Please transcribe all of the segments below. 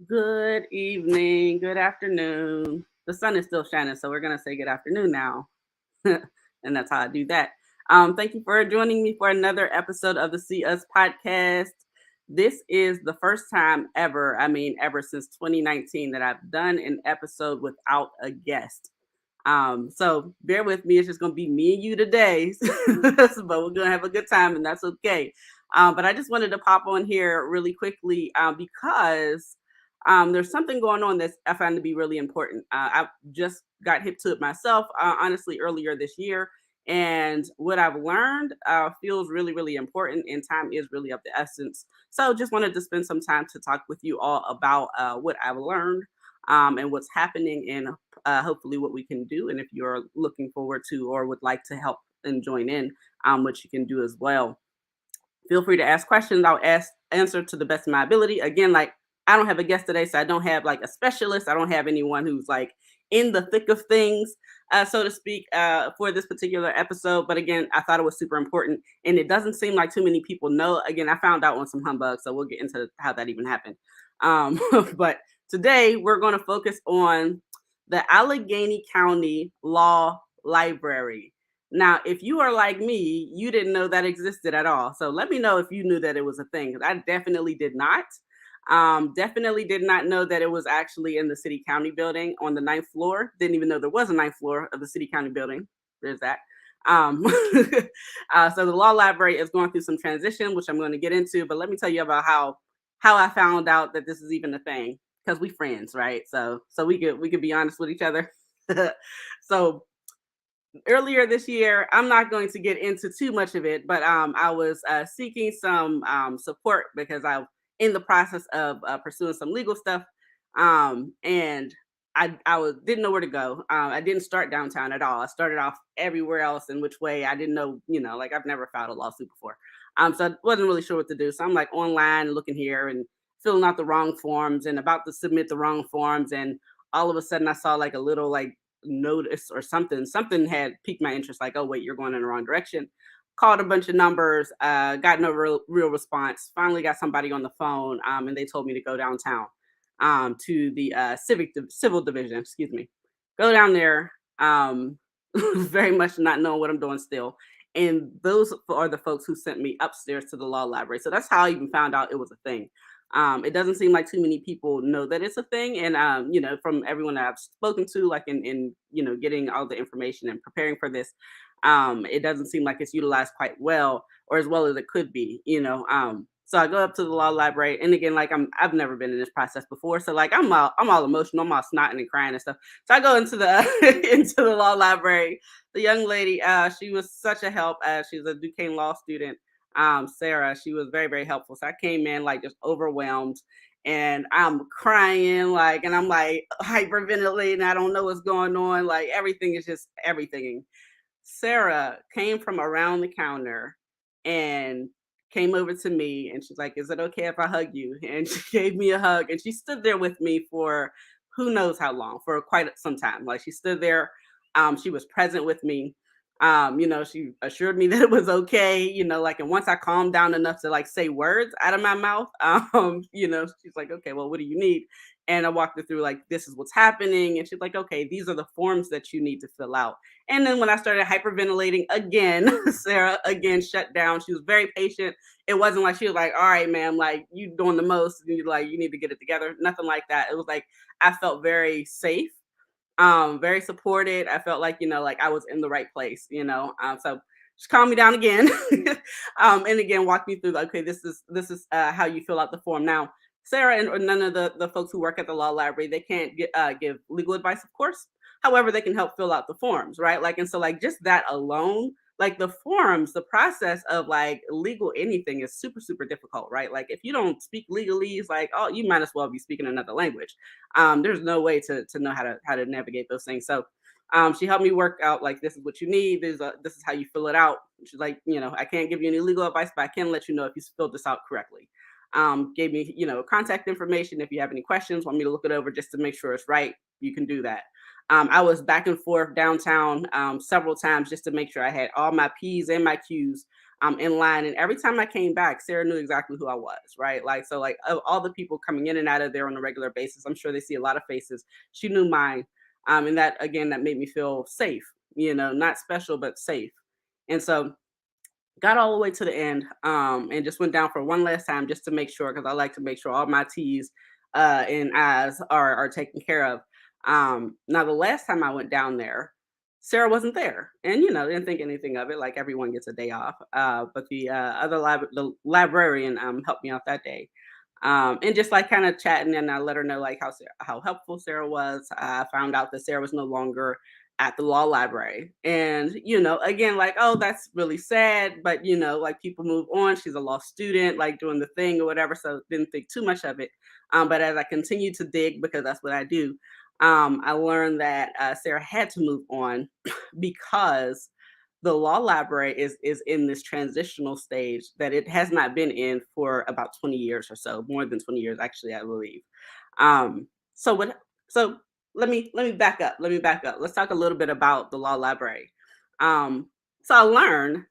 Good evening, good afternoon. The sun is still shining, so we're gonna say good afternoon now, and that's how I do that. Thank you for joining me for another episode of the See Us podcast. This is the first time ever, ever since 2019, that I've done an episode without a guest. So bear with me. It's just gonna be me and you today, but we're gonna have a good time, and that's okay. But I just wanted to pop on here really quickly because there's something going on that I found to be really important. I just got hip to it myself, honestly, earlier this year. And what I've learned feels really, really important, and time is really of the essence. So, just wanted to spend some time to talk with you all about what I've learned and what's happening, and hopefully what we can do. And if you're looking forward to or would like to help and join in, what you can do as well. Feel free to ask questions. I'll answer to the best of my ability. Again, like I don't have a guest today, so I don't have like a specialist. I don't have anyone who's like in the thick of things, so to speak, for this particular episode. But again, I thought it was super important, and it doesn't seem like too many people know. Again, I found out on some humbug, so we'll get into how that even happened. But today we're going to focus on the Allegheny County Law Library. Now, if you are like me, you didn't know that existed at all. So let me know if you knew that it was a thing, because I definitely did not. Definitely did not know that it was actually in the city county building on the ninth floor. Didn't even know there was a ninth floor of the city county building. There's that. Um, so the law library is going through some transition, which I'm going to get into. But let me tell you about how I found out that this is even a thing, because we friends, right? So we could be honest with each other. So earlier this year, I'm not going to get into too much of it, but I was seeking some support because I'm in the process of pursuing some legal stuff, and didn't know where to go. I didn't start downtown at all. I started off everywhere else, in which way I didn't know. Like I've never filed a lawsuit before, so I wasn't really sure what to do. So I'm like online looking here and filling out the wrong forms and about to submit the wrong forms, and all of a sudden I saw like a little like notice or something had piqued my interest, like, oh wait, you're going in the wrong direction. Called a bunch of numbers, got no real response. Finally got somebody on the phone, and they told me to go downtown, to the civil division, excuse me. Go down there, very much not knowing what I'm doing still. And those are the folks who sent me upstairs to the law library. So that's how I even found out it was a thing. It doesn't seem like too many people know that it's a thing. And, from everyone that I've spoken to, like in getting all the information and preparing for this, it doesn't seem like it's utilized quite well, or as well as it could be, So I go up to the law library, and again, like I've never been in this process before, so like I'm all emotional, I'm all snotting and crying and stuff. So I go into the into the law library. The young lady, she was such a help. She's a Duquesne law student, Sarah. She was very, very helpful. So I came in like just overwhelmed, and I'm crying, like, and I'm like hyperventilating. I don't know what's going on. Like everything is just everything. Sarah came from around the counter and came over to me, and she's like, "Is it okay if I hug you?" And she gave me a hug, and she stood there with me for who knows how long, for quite some time. Like she stood there, she was present with me. She assured me that it was okay, like, and once I calmed down enough to like say words out of my mouth, she's like, "Okay, well, what do you need?" And I walked her through like, this is what's happening. And she's like, "Okay, these are the forms that you need to fill out." And then when I started hyperventilating again, Sarah again shut down. She was very patient. It wasn't like she was like, "All right, ma'am, like you doing the most, and you need to get it together." Nothing like that. It was like I felt very safe, very supported. I felt like, like I was in the right place, So just calm me down again. And again, walk me through, like, okay, this is how you fill out the form. Now, Sarah and or none of the folks who work at the law library, they can't give legal advice, of course. However, they can help fill out the forms, right? Like, and so like just that alone, like the forms, the process of like legal anything is super, super difficult, right? Like if you don't speak legalese, like, oh, you might as well be speaking another language. There's no way to know how to navigate those things. So she helped me work out, like, this is what you need. This is how you fill it out. She's like, I can't give you any legal advice, but I can let you know if you filled this out correctly. Gave me, contact information. If you have any questions, want me to look it over just to make sure it's right, you can do that. I was back and forth downtown several times just to make sure I had all my P's and my Q's in line. And every time I came back, Sarah knew exactly who I was, right? Like, so like of all the people coming in and out of there on a regular basis, I'm sure they see a lot of faces. She knew mine. And that, again, that made me feel safe, not special, but safe. And so got all the way to the end, and just went down for one last time just to make sure, because I like to make sure all my T's and I's are taken care of. Now, the last time I went down there, Sarah wasn't there, and didn't think anything of it. Like, everyone gets a day off, but the the librarian helped me out that day, and just like kind of chatting, and I let her know like how helpful Sarah was. I found out that Sarah was no longer at the law library, and again, like, oh, that's really sad, but like, people move on. She's a law student, like, doing the thing or whatever, so didn't think too much of it. But as I continued to dig, because that's what I do, I learned that Sarah had to move on because the law library is in this transitional stage that it has not been in for about 20 years or so, more than 20 years actually, I believe. So what so let me back up. Let me back up. Let's talk a little bit about the law library. So I learned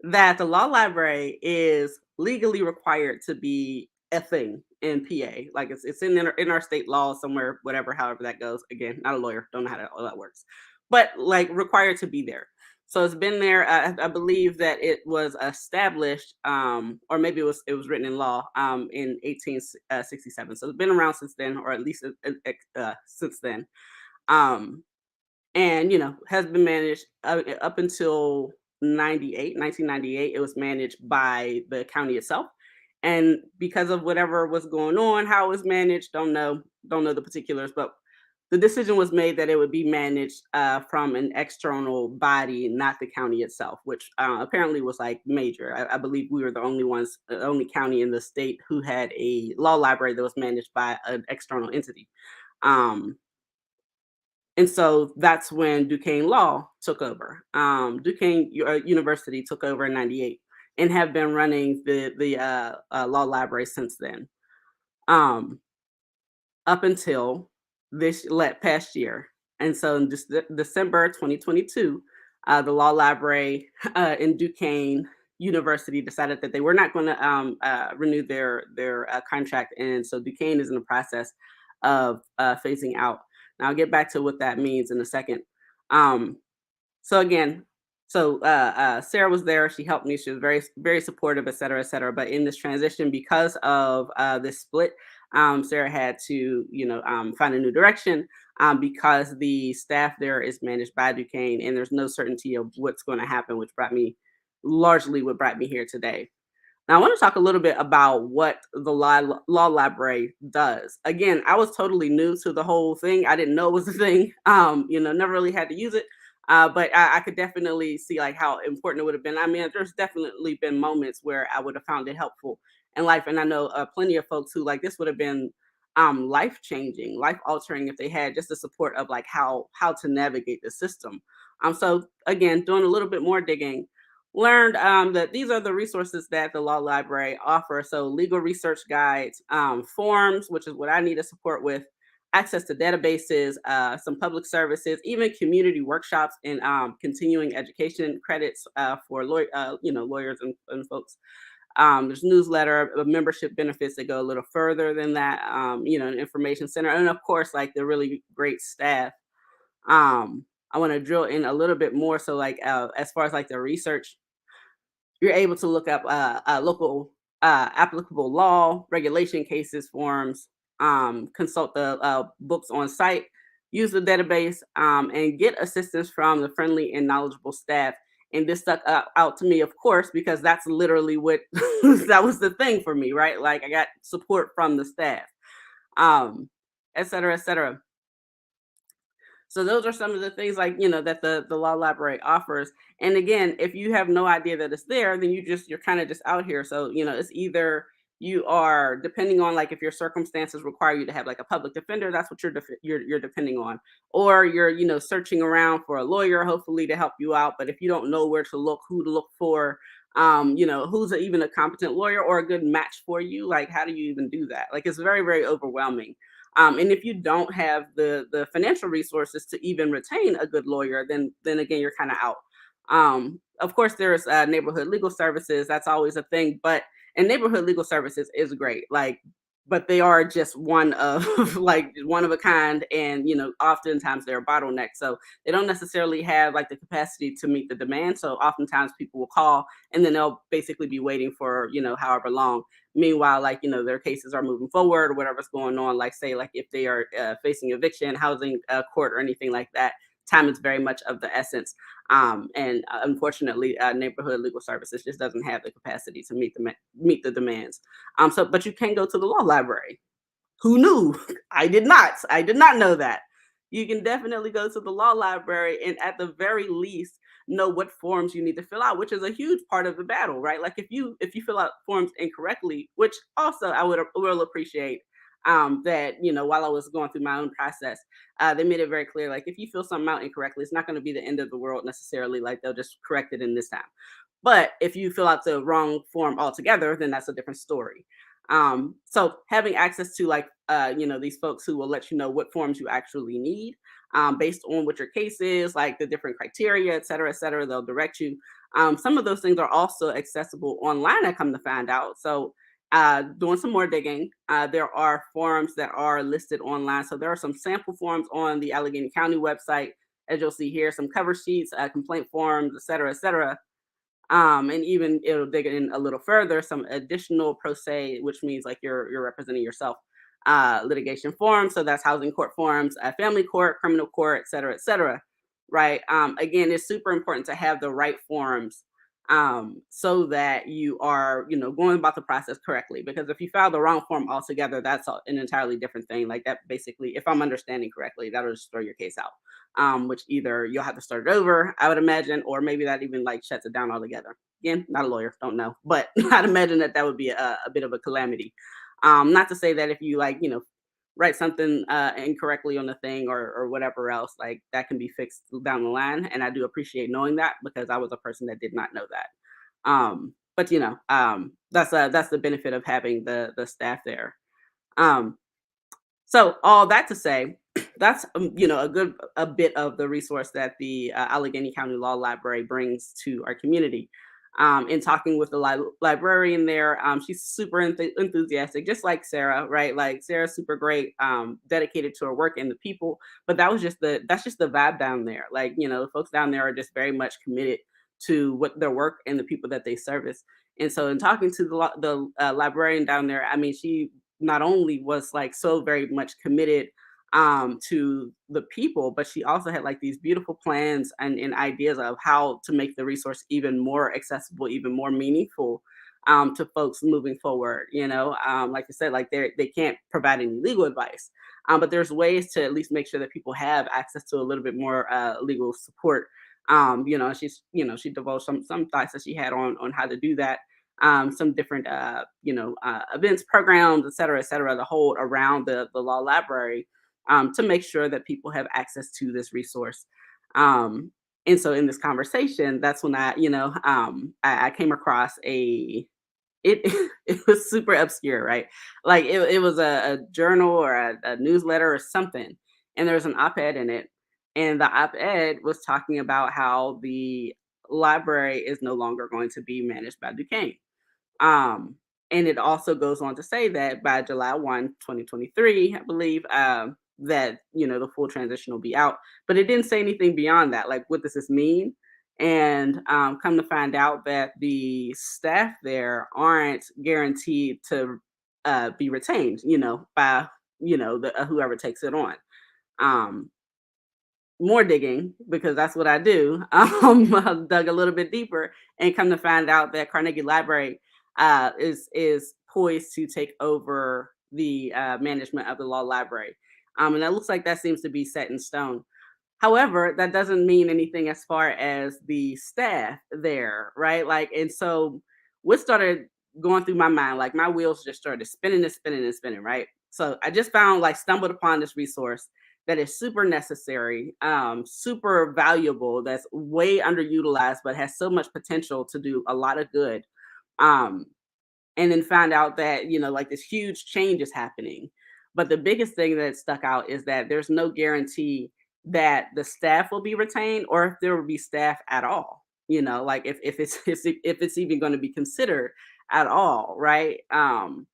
that the law library is legally required to be a thing in PA. Like, it's in our state law somewhere, whatever, however that goes. Again, not a lawyer, don't know how all that works, but like, required to be there. So it's been there. I believe that it was established, or maybe it was written in law in 1867. So it's been around since then, or at least since then. Um, and has been managed up until 1998. It was managed by the county itself, and because of whatever was going on, how it was managed, don't know the particulars, but the decision was made that it would be managed from an external body, not the county itself, which apparently was like major. I believe we were the only county in the state who had a law library that was managed by an external entity. Um, and so that's when Duquesne Law took over. University took over in '98 and have been running the law library since then. Um, Up until this past year. And so in December 2022, the law library in Duquesne University decided that they were not going to renew their contract, and so Duquesne is in the process of phasing out. Now I'll get back to what that means in a second. Um, so again, Sarah was there. She helped me. She was very, very supportive, et cetera, et cetera. But in this transition, because of this split, Sarah had to, find a new direction, because the staff there is managed by Duquesne, and there's no certainty of what's going to happen, which largely what brought me here today. Now, I want to talk a little bit about what the law library does. Again, I was totally new to the whole thing. I didn't know it was a thing. Never really had to use it. But I could definitely see like how important it would have been. I mean, there's definitely been moments where I would have found it helpful in life, and I know plenty of folks who, like, this would have been life changing, life altering if they had just the support of like how to navigate the system. So again, doing a little bit more digging, learned that these are the resources that the law library offers. So legal research guides, forms, which is what I need support with, access to databases, some public services, even community workshops and continuing education credits for lawyers and folks. There's newsletter, membership benefits that go a little further than that, an information center, and of course, like, the really great staff. I want to drill in a little bit more. So, like, as far as like the research, you're able to look up local applicable law, regulation cases, forms, consult the books on site, use the database, and get assistance from the friendly and knowledgeable staff. And this stuck out to me, of course, because that's literally what that was the thing for me, right? Like, I got support from the staff, um, et cetera, et cetera. So those are some of the things, like, that the law library offers. And again, if you have no idea that it's there, then you're kind of just out here. So, it's either you are depending on, like, if your circumstances require you to have like a public defender, that's what you're depending on, or you're, searching around for a lawyer, hopefully, to help you out. But if you don't know where to look, who to look for, who's even a competent lawyer or a good match for you, like, how do you even do that? Like, it's very, very overwhelming. And if you don't have the financial resources to even retain a good lawyer, then again, you're kind of out. Of course, there's neighborhood legal services. That's always a thing, but and neighborhood legal services is great. Like, but they are just one of like one of a kind, and oftentimes they're a bottleneck. So they don't necessarily have like the capacity to meet the demand. So oftentimes people will call and then they'll basically be waiting for however long. Meanwhile, like their cases are moving forward or whatever's going on. Like say like if they are facing eviction, housing court, or anything like that, time is very much of the essence. And unfortunately, neighborhood legal services just doesn't have the capacity to meet the demands. So, but you can go to the law library. Who knew? I did not. I did not know that. You can definitely go to the law library and at the very least know what forms you need to fill out, which is a huge part of the battle, right? Like if you fill out forms incorrectly, which also I will appreciate that while I was going through my own process, they made it very clear like if you fill something out incorrectly, it's not going to be the end of the world necessarily. Like they'll just correct it in this time. But if you fill out the wrong form altogether, then that's a different story. So having access to like these folks who will let you know what forms you actually need based on what your case is, like the different criteria, et cetera, they'll direct you. Some of those things are also accessible online, I come to find out. So doing some more digging, there are forms that are listed online. So there are some sample forms on the Allegheny County website, as you'll see here, some cover sheets, complaint forms, et cetera, et cetera. And even it'll dig in a little further, some additional pro se, which means like you're representing yourself, litigation forms. So that's housing court forms, family court, criminal court, et cetera, et cetera. Right. Again, it's super important to have the right forms so that you are, going about the process correctly. Because if you file the wrong form altogether, that's an entirely different thing. Like that, basically, if I'm understanding correctly, that'll just throw your case out. Which either you'll have to start it over, I would imagine, or maybe that even like shuts it down altogether. Again, not a lawyer, don't know, but I'd imagine that would be a bit of a calamity. Not to say that if you like, write something incorrectly on the thing or whatever else, like that can be fixed down the line. And I do appreciate knowing that because I was a person that did not know that. But that's the benefit of having the staff there. Um, so all that to say, that's a bit of the resource that the Allegheny County Law Library brings to our community. In talking with the librarian there, she's super enthusiastic, just like Sarah, right? Like Sarah's super great, dedicated to her work and the people. But that's just the vibe down there. Like the folks down there are just very much committed to what their work and the people that they service. And so, in talking to the librarian down there, I mean, she not only was like so very much committed to the people, but she also had like these beautiful plans and ideas of how to make the resource even more accessible, even more meaningful to folks moving forward. Like I said, like they can't provide any legal advice, but there's ways to at least make sure that people have access to a little bit more legal support. She divulged some thoughts that she had on how to do that. Some different events, programs, et cetera, to hold around the law library to make sure that people have access to this resource. And so in this conversation, that's when I came across it it was super obscure, right? Like it was a journal or a newsletter or something, and there was an op-ed in it, and the op-ed was talking about how the library is no longer going to be managed by Duquesne. Um, and it also goes on to say that by July 1, 2023, I believe, that the full transition will be out. But it didn't say anything beyond that. Like, what does this mean? And come to find out that the staff there aren't guaranteed to be retained, by whoever takes it on. Um, More digging because that's what I do. I dug a little bit deeper and come to find out that Carnegie Library is poised to take over the management of the law library, and it looks like that seems to be set in stone. However, that doesn't mean anything as far as the staff there, right? Like, and so what started going through my mind, like my wheels just started spinning and spinning and spinning, right? So I just stumbled upon this resource that is super necessary, super valuable, that's way underutilized, but has so much potential to do a lot of good. Um, and then found out that like this huge change is happening But the biggest thing that stuck out is that there's no guarantee that the staff will be retained or if there will be staff at all. Like if if it's even going to be considered at all, right? And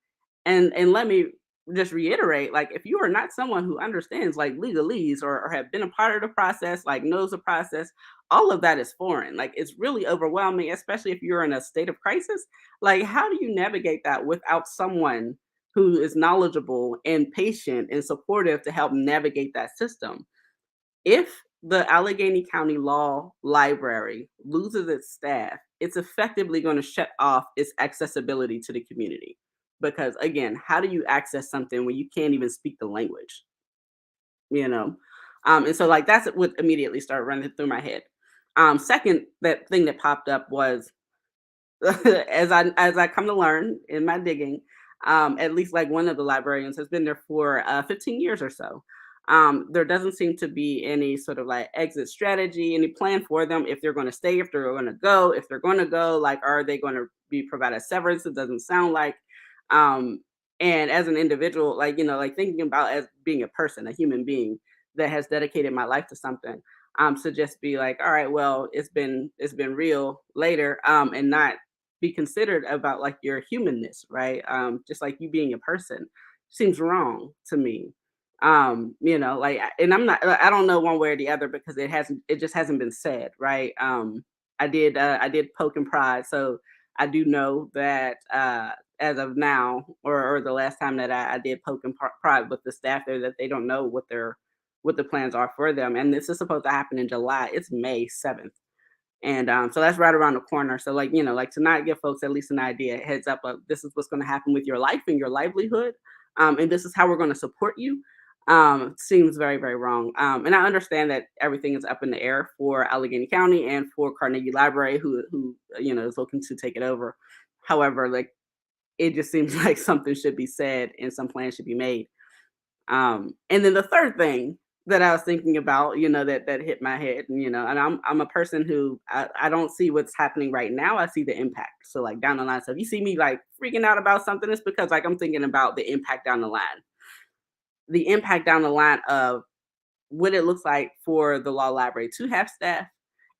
let me just reiterate, like if you are not someone who understands like legalese or have been a part of the process, like knows the process, all of that is foreign. Like it's really overwhelming, especially if you're in a state of crisis. Like how do you navigate that without someone who is knowledgeable and patient and supportive to help navigate that system? If the Allegheny County Law Library loses its staff, it's effectively going to shut off its accessibility to the community. Because again, how do you access something when you can't even speak the language? You know? And so like that's what immediately started running through my head. Second, that thing that popped up was as I come to learn in my digging, at least like one of the librarians has been there for 15 years or so. There doesn't seem to be any sort of like exit strategy, any plan for them if they're going to stay, if they're going to go, if they're going to go, like are they going to be provided severance? It doesn't sound like. Um, and as an individual, like like thinking about as being a person, a human being that has dedicated my life to something, to just be like, all right, well, it's been real later, and not be considered about like your humanness, right? Just like you being a person seems wrong to me. Like, and I don't know one way or the other because it just hasn't been said, right? I did poke and prod, so I do know that as of now, or the last time that I did poke and prod with the staff there, that they don't know what the plans are for them, and this is supposed to happen in July. It's May 7th. And so that's right around the corner. So like, like to not give folks at least an idea, heads up of this is what's going to happen with your life and your livelihood. And this is how we're going to support you. Seems very, very wrong. And I understand that everything is up in the air for Allegheny County and for Carnegie Library, who is looking to take it over. However, like it just seems like something should be said and some plans should be made. And then the third thing that I was thinking about, that hit my head, and I'm a person who I don't see what's happening right now. I see the impact. So like down the line. So if you see me like freaking out about something, it's because like I'm thinking about the impact down the line. The impact down the line of what it looks like for the law library to have staff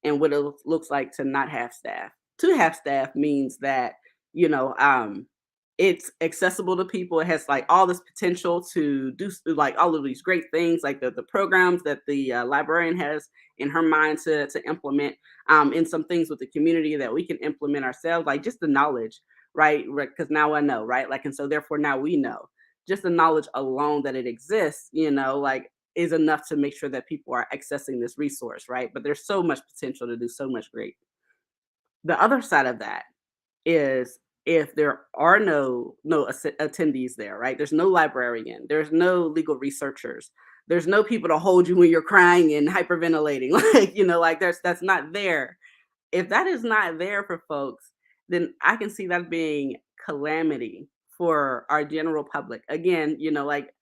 and what it looks like to not have staff. To have staff means that, you know, um, it's accessible to people. It has like all this potential to do like all of these great things, like the programs that the librarian has in her mind to implement, and some things with the community that we can implement ourselves, like just the knowledge, right? Because now I know, right? Like, and so therefore now we know just the knowledge alone that it exists, like is enough to make sure that people are accessing this resource, right? But there's so much potential to do so much great. The other side of that is if there are no attendees there, right? There's no librarian, there's no legal researchers, there's no people to hold you when you're crying and hyperventilating, like like that's not there. If that is not there for folks, then I can see that being calamity for our general public. Again, like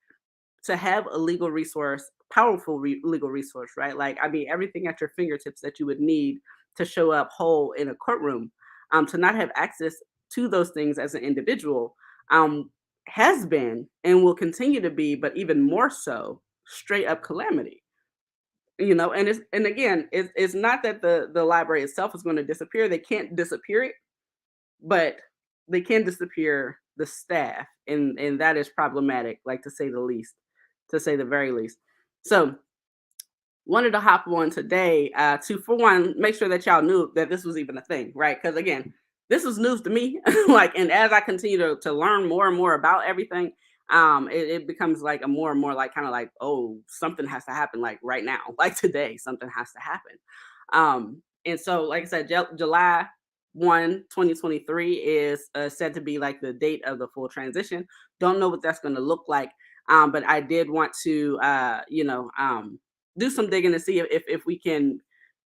to have a legal resource, powerful legal resource, right? Like, I mean, everything at your fingertips that you would need to show up whole in a courtroom. To not have access to those things as an individual, has been and will continue to be, but even more so, straight up calamity. And again, it's not that the library itself is going to disappear. They can't disappear it, but they can disappear the staff, and that is problematic, like to say the least, to say the very least. So wanted to hop on today to, for one, make sure that y'all knew that this was even a thing, right? Because again, this was news to me. Like, and as I continue to learn more and more about everything, it becomes like a more and more like kind of like, oh, something has to happen like right now, like today, something has to happen. And so, like I said, July 1, 2023 is said to be like the date of the full transition. Don't know what that's going to look like. But I did want to, do some digging to see if we can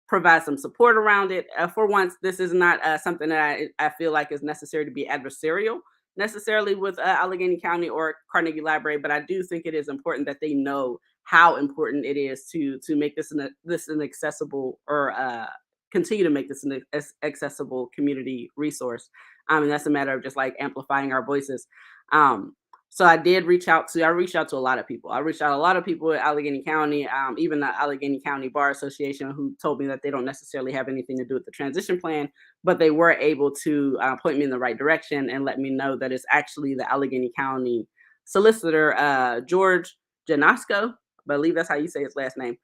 provide some support around it. For once, this is not something that I feel like is necessary to be adversarial necessarily with Allegheny County or Carnegie Library, but I do think it is important that they know how important it is to make this an accessible or continue to make this an accessible community resource. And that's a matter of just like amplifying our voices. Um, So I reached out to a lot of people. I reached out to a lot of people at Allegheny County, even the Allegheny County Bar Association, who told me that they don't necessarily have anything to do with the transition plan, but they were able to point me in the right direction and let me know that it's actually the Allegheny County solicitor, George Janasco, I believe that's how you say his last name,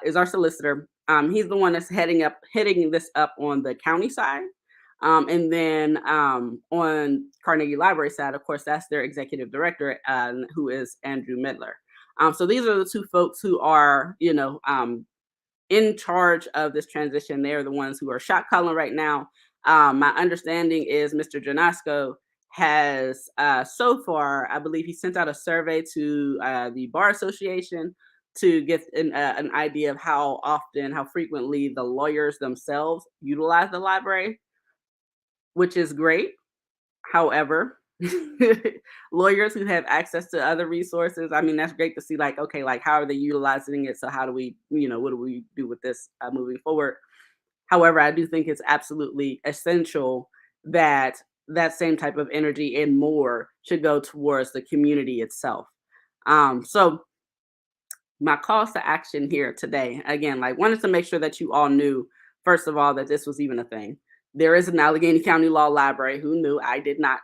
is our solicitor. He's the one that's heading this up on the county side. And then on Carnegie Library side, of course, that's their executive director, who is Andrew Midler. So these are the two folks who are, in charge of this transition. They're the ones who are shot calling right now. My understanding is Mr. Janasco has so far, I believe he sent out a survey to the Bar Association to get an idea of how often, how frequently the lawyers themselves utilize the library, which is great. However, lawyers who have access to other resources, I mean, that's great to see, like, okay, like, how are they utilizing it? So how do we, what do we do with this moving forward? However, I do think it's absolutely essential that that same type of energy and more should go towards the community itself. So my calls to action here today, again, like, wanted to make sure that you all knew, first of all, that this was even a thing. There is an Allegheny County Law Library. Who knew? I did not.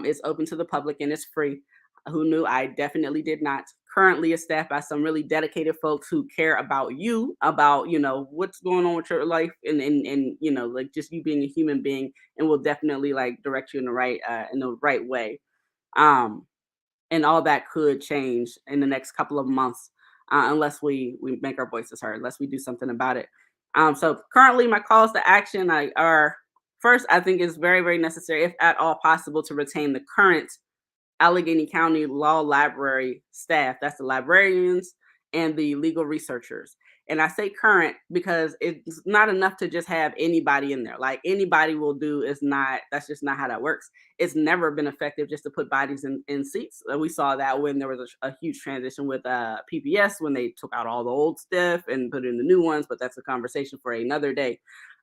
It's open to the public and it's free. Who knew? I definitely did not. Currently, it's staffed by some really dedicated folks who care about you, about what's going on with your life, and like just you being a human being, and will definitely like direct you in the right way. Um, and all that could change in the next couple of months, unless we make our voices heard, unless we do something about it. So currently, my calls to action are first. I think it's very very necessary, if at all possible, to retain the current Allegheny County Law Library staff. That's the librarians and the legal researchers. And I say current because it's not enough to just have anybody in there. Like anybody will do is not, that's just not how that works. It's never been effective just to put bodies in seats. We saw that when there was a huge transition with PPS, when they took out all the old stuff and put in the new ones, but that's a conversation for another day.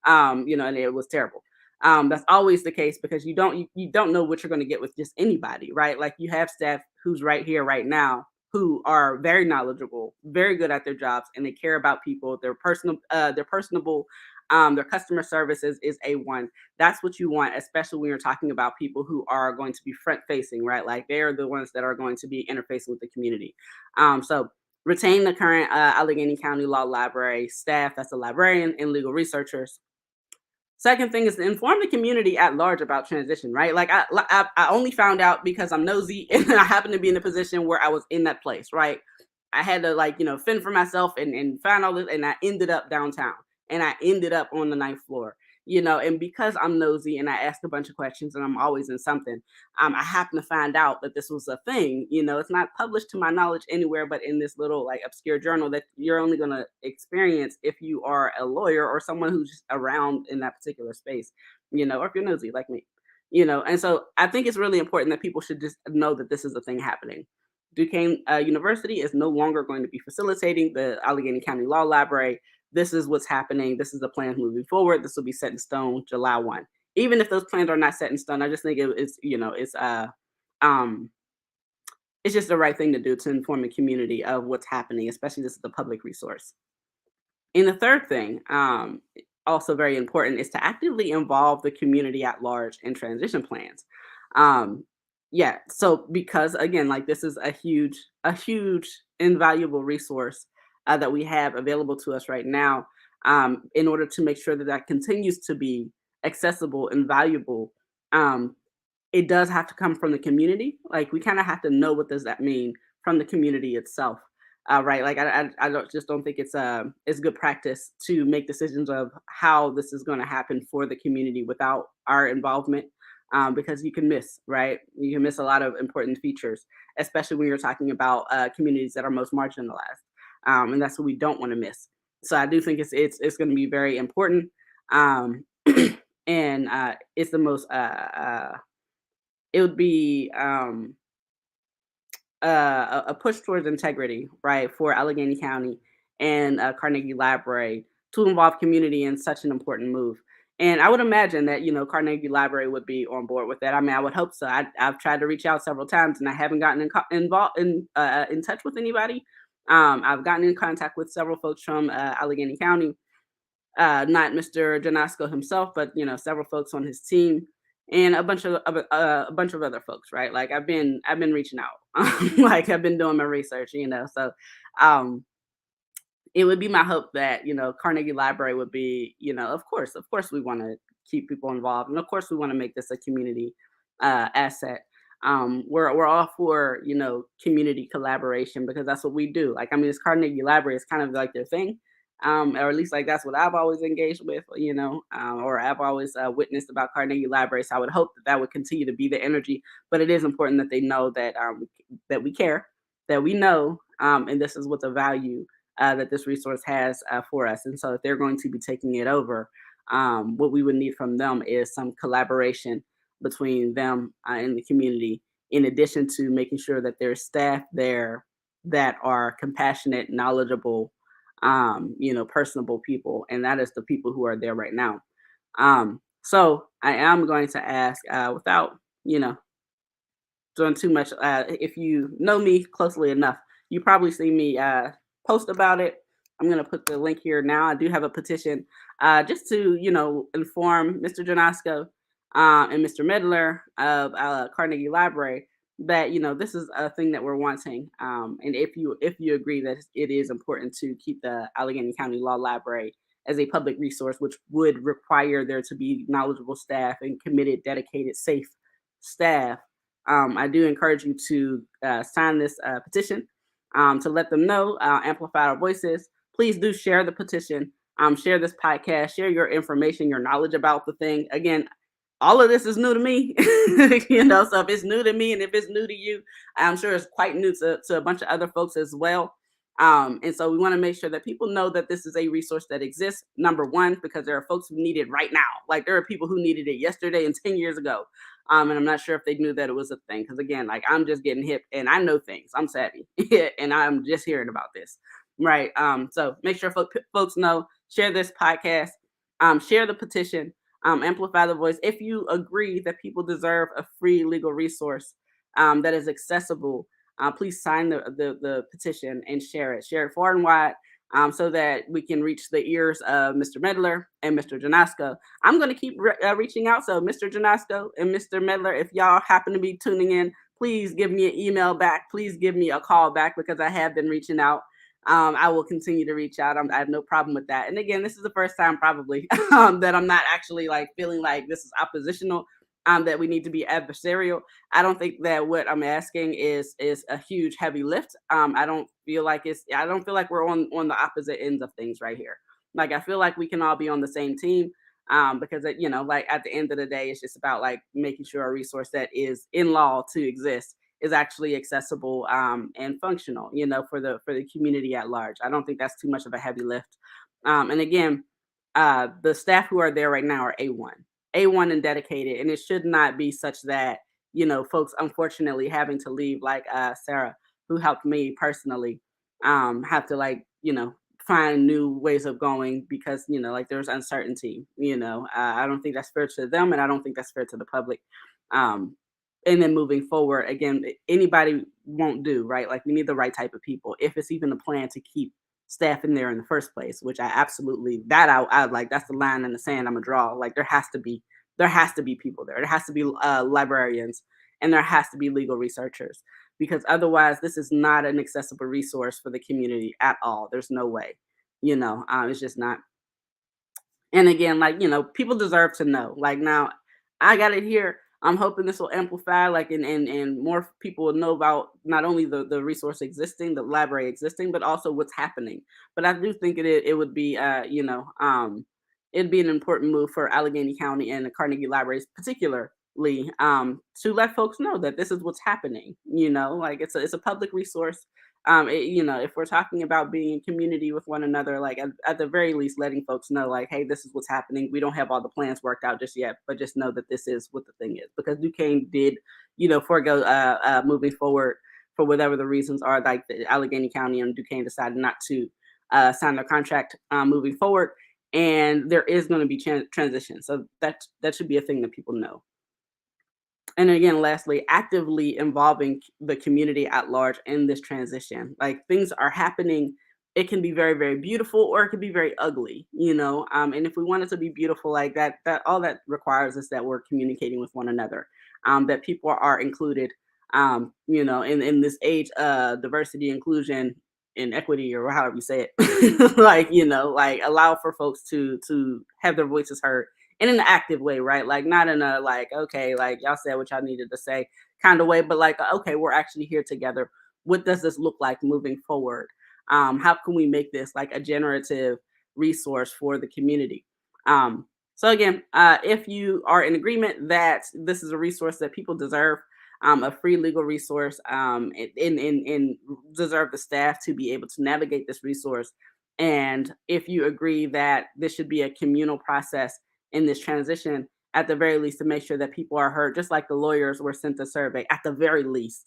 And it was terrible. That's always the case because you don't know what you're going to get with just anybody, right? Like you have staff who's right here right now who are very knowledgeable, very good at their jobs, and they care about people. They're personable. Their customer service is A1. That's what you want, especially when you're talking about people who are going to be front facing, right? Like they're the ones that are going to be interfacing with the community. So retain the current Allegheny County Law Library staff. That's the librarian and legal researchers. Second thing is to inform the community at large about transition, right? Like I only found out because I'm nosy and I happened to be in a position where I was in that place, right? I had to like, fend for myself and find all this, and I ended up downtown and I ended up on the ninth floor, and because I'm nosy and I ask a bunch of questions and I'm always in something, I happen to find out that this was a thing. It's not published to my knowledge anywhere but in this little like obscure journal that you're only going to experience if you are a lawyer or someone who's just around in that particular space, or if you're nosy like me. And so I think it's really important that people should just know that this is a thing happening. Duquesne University is no longer going to be facilitating the Allegheny County Law Library. This is what's happening. This is the plan moving forward. This will be set in stone July 1. Even if those plans are not set in stone, I just think um, it's just the right thing to do to inform the community of what's happening, especially this is a public resource. And the third thing, also very important, is to actively involve the community at large in transition plans. Um, yeah, so because again, like this is a huge, invaluable resource that we have available to us right now. In order to make sure that that continues to be accessible and valuable, um, it does have to come from the community. Like we kind of have to know what does that mean from the community itself, right? Like I don't think it's good practice to make decisions of how this is going to happen for the community without our involvement, because you can miss, right? You can miss a lot of important features, especially when you're talking about communities that are most marginalized, and that's what we don't want to miss. So I do think it's going to be very important, and it's the most it would be a push towards integrity, right, for Allegheny County and Carnegie Library to involve community in such an important move. And I would imagine that, Carnegie Library would be on board with that. I mean, I would hope so. I've tried to reach out several times and I haven't gotten involved in touch with anybody. I've gotten in contact with several folks from Allegheny County, not Mr. Janasco himself, but several folks on his team and a bunch of other folks, right? Like I've been reaching out, like I've been doing my research, So um, it would be my hope that Carnegie Library would be, of course we want to keep people involved, and of course we want to make this a community asset. We're all for community collaboration because that's what we do. Like I mean, this Carnegie Library is kind of like their thing, or at least like that's what I've always engaged with, or I've always witnessed about Carnegie Library. So I would hope that that would continue to be the energy, but it is important that they know that we care, that we know, and this is what the value that this resource has for us. And so if they're going to be taking it over, what we would need from them is some collaboration between them and the community, in addition to making sure that there's staff there that are compassionate, knowledgeable, personable people. And that is the people who are there right now. So I am going to ask, without, you know, doing too much. If you know me closely enough, you probably see me post about it. I'm going to put the link here now. I do have a petition just to, inform Mr. Janasco and Mr. Medler of Carnegie Library that, this is a thing that we're wanting. And if you agree that it is important to keep the Allegheny County Law Library as a public resource, which would require there to be knowledgeable staff and committed, dedicated, safe staff, I do encourage you to sign this petition to let them know, amplify our voices. Please do share the petition, share this podcast, share your information, your knowledge about the thing. Again, all of this is new to me, so if it's new to me and if it's new to you, I'm sure it's quite new to a bunch of other folks as well. And so we want to make sure that people know that this is a resource that exists, number one, because there are folks who need it right now. Like there are people who needed it yesterday and 10 years ago. And I'm not sure if they knew that it was a thing. Because again, like I'm just getting hip and I know things. I'm savvy and I'm just hearing about this. Right. So make sure folks know, share this podcast, share the petition, amplify the voice. If you agree that people deserve a free legal resource that is accessible, please sign the petition and share it. Share it far and wide, so that we can reach the ears of Mr. Medler and Mr. Janasco. I'm going to keep reaching out. So Mr. Janasco and Mr. Medler, if y'all happen to be tuning in, please give me an email back. Please give me a call back because I have been reaching out. I will continue to reach out. I have no problem with that. And again, this is the first time probably that I'm not actually like feeling like this is oppositional, that we need to be adversarial. I don't think that what I'm asking is a huge heavy lift. I don't feel like we're on the opposite ends of things right here. Like I feel like we can all be on the same team. Because like at the end of the day, it's just about like making sure a resource that is in law to exist is actually accessible and functional, for the community at large. I don't think that's too much of a heavy lift. And again, the staff who are there right now are A1 and dedicated, and it should not be such that folks unfortunately having to leave, like Sarah, who helped me personally, have to like find new ways of going because like there's uncertainty. I don't think that's fair to them, and I don't think that's fair to the public. And then moving forward, again, anybody won't do, right? Like we need the right type of people if it's even a plan to keep staff in there in the first place, which I absolutely I like. That's the line in the sand I'm gonna draw. Like there has to be people there. There has to be librarians, and there has to be legal researchers, because otherwise this is not an accessible resource for the community at all. There's no way, it's just not. And again, like, people deserve to know. Like now, I got it here. I'm hoping this will amplify, like, and more people will know about not only the resource existing, the library existing, but also what's happening. But I do think it would be, it'd be an important move for Allegheny County and the Carnegie Libraries, particularly, to let folks know that this is what's happening. Like it's a public resource. If we're talking about being in community with one another, like at the very least, letting folks know, like, hey, this is what's happening. We don't have all the plans worked out just yet, but just know that this is what the thing is. Because Duquesne did, forego moving forward for whatever the reasons are. Like the Allegheny County and Duquesne decided not to sign their contract moving forward. and there is going to be transition. So that should be a thing that people know. And again, lastly, actively involving the community at large in this transition. Like, things are happening. It can be very, very beautiful, or it can be very ugly, you know. And if we want it to be beautiful, like that all that requires is that we're communicating with one another, that people are included, you know, in this age, diversity, inclusion, and equity, or however you say it. Like, you know, like, allow for folks to have their voices heard in an active way, right? Like, not in a like, okay, like, y'all said what y'all needed to say kind of way, but like, okay, we're actually here together. What does this look like moving forward? How can we make this like a generative resource for the community? So again, if you are in agreement that this is a resource that people deserve, a free legal resource, and deserve the staff to be able to navigate this resource, and if you agree that this should be a communal process in this transition, at the very least, to make sure that people are heard, just like the lawyers were sent a survey. At the very least,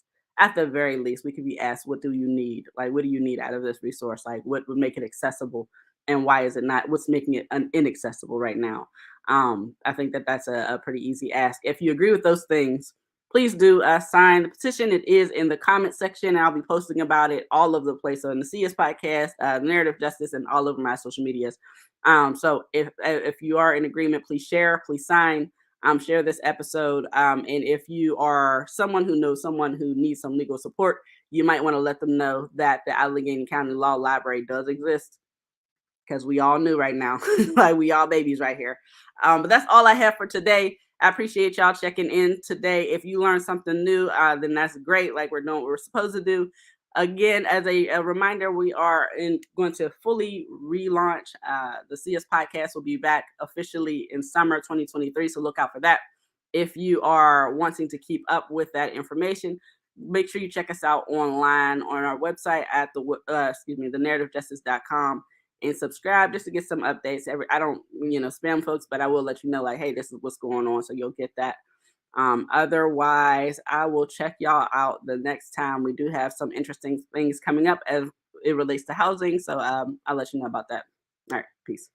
we could be asked, what do you need? Like, what do you need out of this resource? Like, what would make it accessible, and why is it not? What's making it inaccessible right now? I think that that's a pretty easy ask. If you agree with those things, please do sign the petition. It is in the comment section. I'll be posting about it all over the place. So in the CS podcast, Narrative Justice, and all over my social medias. So if you are in agreement, please share, please sign, share this episode. And if you are someone who knows someone who needs some legal support, you might want to let them know that the Allegheny County Law Library does exist, because we all knew right now, like, we all babies right here. But that's all I have for today. I appreciate y'all checking in today. If you learned something new, then that's great. Like, we're doing what we're supposed to do. Again, as a reminder, we are going to fully relaunch. The CS podcast will be back officially in summer 2023, so look out for that. If you are wanting to keep up with that information, make sure you check us out online on our website at the narrativejustice.com, and subscribe just to get some updates. I don't, spam folks, but I will let you know, like, hey, this is what's going on, so you'll get that. Otherwise, I will check y'all out the next time. We do have some interesting things coming up as it relates to housing, so I'll let you know about that. All right, peace.